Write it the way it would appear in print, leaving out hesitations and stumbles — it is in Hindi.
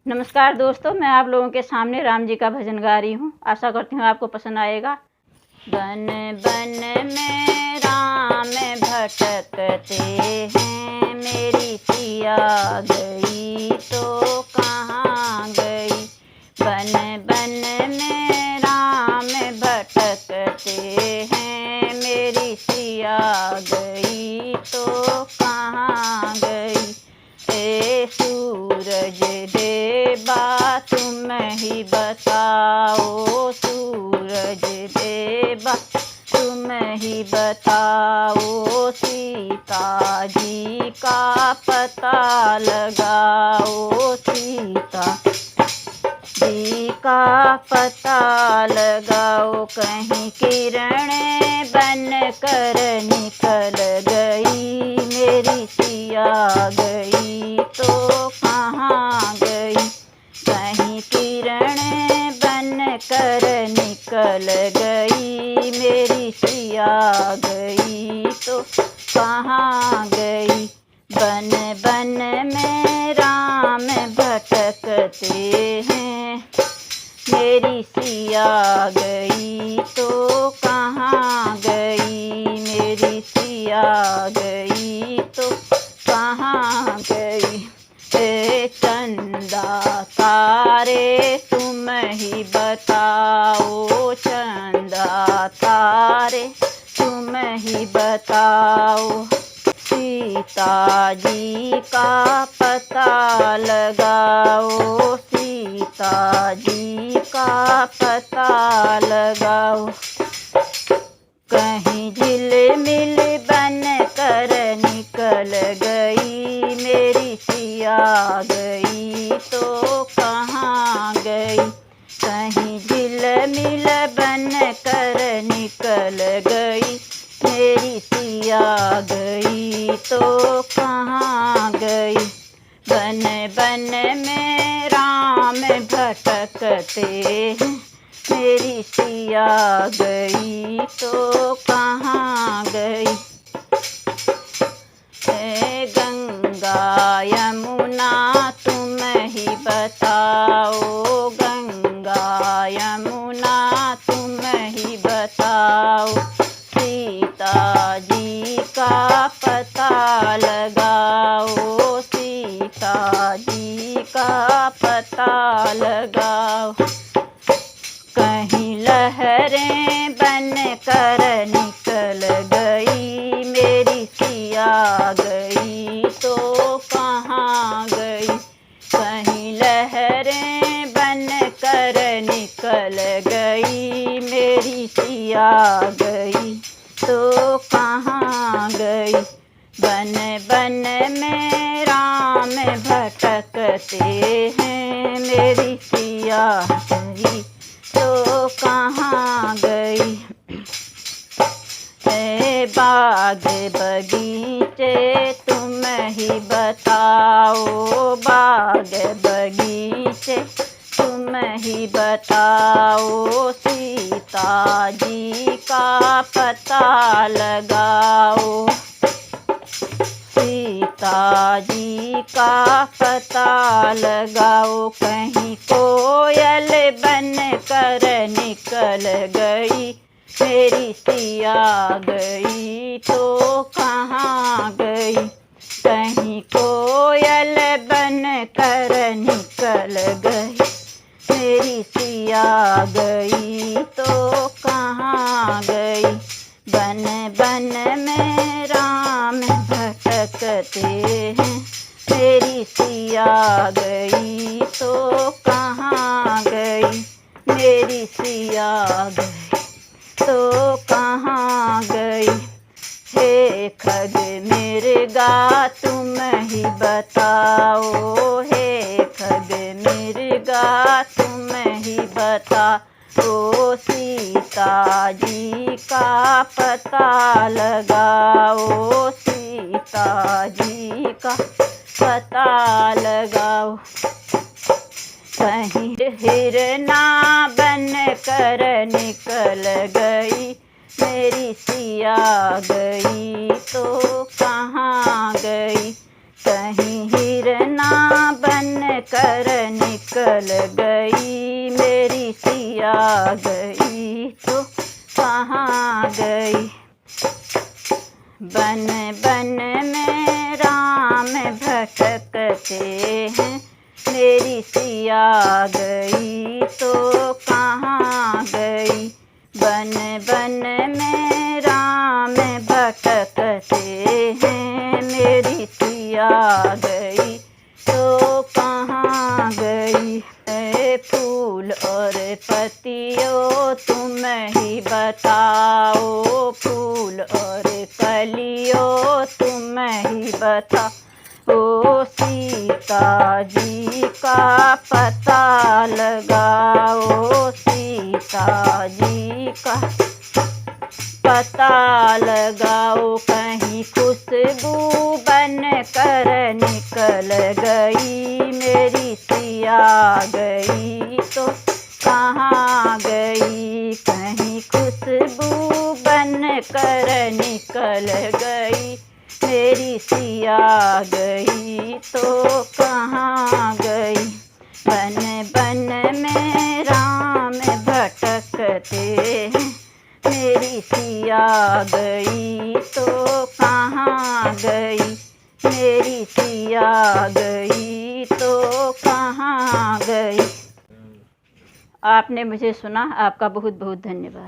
नमस्कार दोस्तों, मैं आप लोगों के सामने राम जी का भजन गा रही हूँ। आशा करती हूँ आपको पसंद आएगा। बन बन में राम भटकते हैं, मेरी सिया गई तो कहाँ गई। बन बन में राम भटकते हैं, मेरी सिया गई तो कहाँ गई। ए सूरज देवा तुम ही बताओ, सूरज देवा तुम ही बताओ, सीता जी का पता लगाओ, सीता जी का पता लगाओ। कहीं किरण बन कर निकल गई, मेरी सिया गई तो कहाँ गई। कहीं किरण बन कर निकल गई, मेरी सिया गई तो कहाँ गई। बन बन में राम भटकते हैं, मेरी सिया गई तो कहाँ गई, मेरी सिया गई तो कहाँ गई। हे चंदा तारे तुम ही बताओ, चंदा तारे तुम ही बताओ, सीता जी का पता लगाओ, सीता जी का पता लगाओ। कहीं झिलमिल बन कर निकल गई, मेरी सिया गई तो कहाँ गई। कहीं झिलमिल बन कर निकल गई, मेरी सिया गई तो कहाँ गई। बन बन में राम भटकते हैं, मेरी सिया गई तो कहाँ गई। हे गंगा यमुना तुम ही बताओ, गंगा यमुना तुम ही बताओ, सीता जी का पता लगाओ, सीता जी का पता लगाओ। कहीं लहरें बन कर निकल गई, मेरी सिया गई तो कहाँ गई। कहीं लहरें बन कर निकल गई, मेरी सिया गई तो कहाँ गई। बन बन में राम भटकते हैं, मेरी सिया गई तो कहाँ गई। हे बाग बगीचे तुम ही बताओ, बाग बगीचे तुम ही बताओ, सीता जी का पता लगाओ, सीता जी का पता लगाओ। कहीं कोयल बन कर निकल गई, मेरी सिया गई तो कहाँ गई। कहीं कोयल बन कर निकल गई, मेरी सिया गई तो कहाँ गई। बन बन में राम भटकते हैं, मेरी सिया गई तो कहाँ गई, मेरी सिया गई तो कहाँ गई। हे खग मृगा तुम ही बताओ, हे खग मृगा तुम ही बताओ, सीता जी का पता लगाओ, सीता जी का पता लगाओ। कहीं हिरना बन कर निकल गई, मेरी सिया गई तो कहाँ गई। कहीं हिरना बन कर निकल गई, मेरी सिया गई तो कहाँ गई। बन बन में राम भटकते हैं, मेरी सिया गई तो कहाँ गई। बन बन में राम भटकते हैं, मेरी सिया गई तो कहाँ गई। ऐ फूल और पत्तियों तुम ही बताओ, फूल और कलियों तुम ही बताओ। सीता जी का पता लगाओ, सीता जी का पता लगाओ। कहीं खुशबू बन कर निकल गई, मेरी सिया गई तो कहाँ गई। कहीं खुशबू बन कर निकल गई, मेरी सिया गई तो कहाँ गई। बन बन में राम भटकते हैं, मेरी सिया गई तो कहाँ गई। मेरी सिया गई तो कहाँ गई। आपने मुझे सुना, आपका बहुत बहुत धन्यवाद।